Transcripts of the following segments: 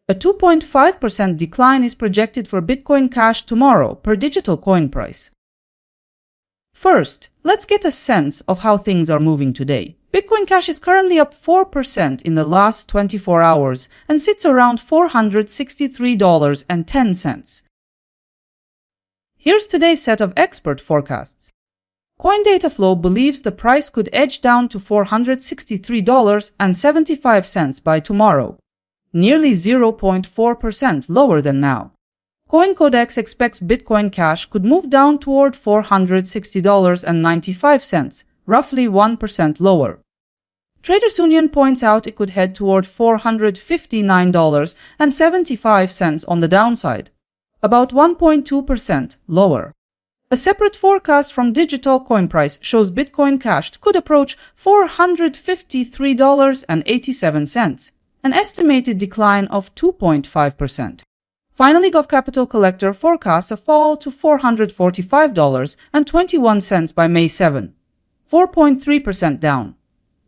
A 2.5% decline is projected for Bitcoin Cash tomorrow per digital coin price. First, let's get a sense of how things are moving today. Bitcoin Cash is currently up 4% in the last 24 hours and sits around $463.10. Here's today's set of expert forecasts. CoinDataFlow believes the price could edge down to $463.75 by tomorrow, nearly 0.4% lower than now. CoinCodex expects Bitcoin Cash could move down toward $460.95, roughly 1% lower. Traders Union points out it could head toward $459.75 on the downside, about 1.2% lower. A separate forecast from Digital Coin Price shows Bitcoin Cash could approach $453.87, an estimated decline of 2.5%. Finally, Gov Capital Collector forecasts a fall to $445.21 by May 7, 4.3% down.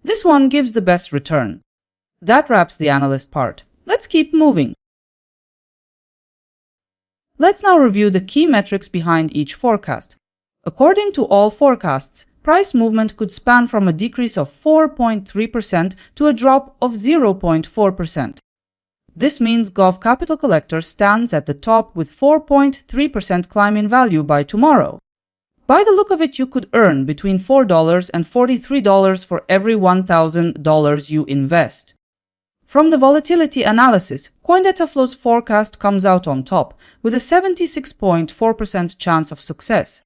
This one gives the best return. That wraps the analyst part. Let's keep moving. Let's now review the key metrics behind each forecast. According to all forecasts, price movement could span from a decrease of 4.3% to a drop of 0.4%. This means Gov Capital Collector stands at the top with 4.3% climb in value by tomorrow. By the look of it, you could earn between $4 and $43 for every $1,000 you invest. From the volatility analysis, CoinDataFlow's forecast comes out on top, with a 76.4% chance of success.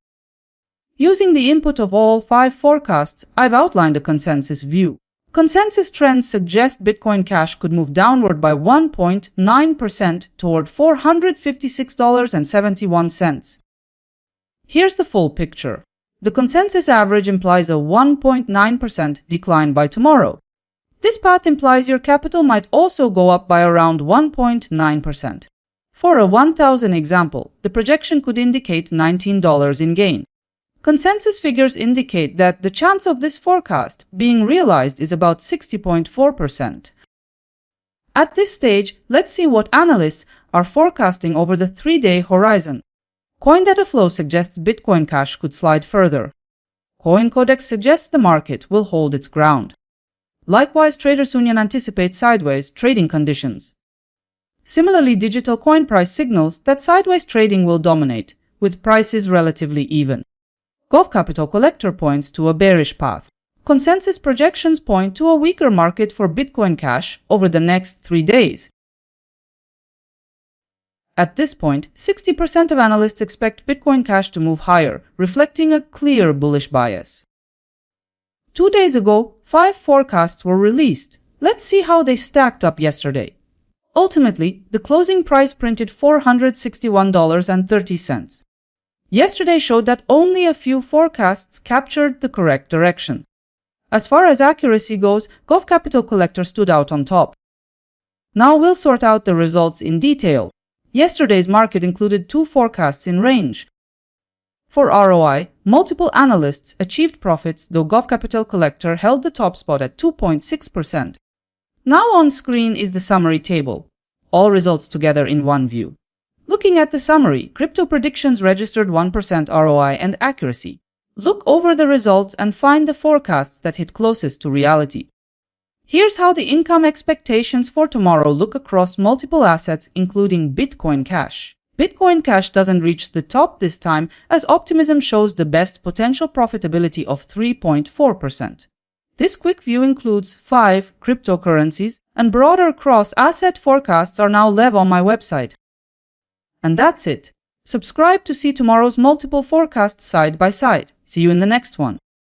Using the input of all 5 forecasts, I've outlined a consensus view. Consensus trends suggest Bitcoin Cash could move downward by 1.9% toward $456.71. Here's the full picture. The consensus average implies a 1.9% decline by tomorrow. This path implies your capital might also go up by around 1.9%. For a 1,000 example, the projection could indicate $19 in gain. Consensus figures indicate that the chance of this forecast being realized is about 60.4%. At this stage, let's see what analysts are forecasting over the 3-day horizon. CoinDataFlow suggests Bitcoin Cash could slide further. CoinCodex suggests the market will hold its ground. Likewise, Traders Union anticipates sideways trading conditions. Similarly, Digital Coin Price signals that sideways trading will dominate, with prices relatively even. Gov Capital Collector points to a bearish path. Consensus projections point to a weaker market for Bitcoin Cash over the next 3 days. At this point, 60% of analysts expect Bitcoin Cash to move higher, reflecting a clear bullish bias. 2 days ago, 5 forecasts were released. Let's see how they stacked up yesterday. Ultimately, the closing price printed $461.30. Yesterday showed that only a few forecasts captured the correct direction. As far as accuracy goes, Gov Capital Collector stood out on top. Now we'll sort out the results in detail. Yesterday's market included 2 forecasts in range. For ROI, multiple analysts achieved profits, though Gov Capital Collector held the top spot at 2.6%. Now on screen is the summary table, all results together in one view. Looking at the summary, crypto predictions registered 1% ROI and accuracy. Look over the results and find the forecasts that hit closest to reality. Here's how the income expectations for tomorrow look across multiple assets, including Bitcoin Cash. Bitcoin Cash doesn't reach the top this time, as optimism shows the best potential profitability of 3.4%. This quick view includes 5 cryptocurrencies, and broader cross-asset forecasts are now live on my website. And that's it. Subscribe to see tomorrow's multiple forecasts side by side. See you in the next one.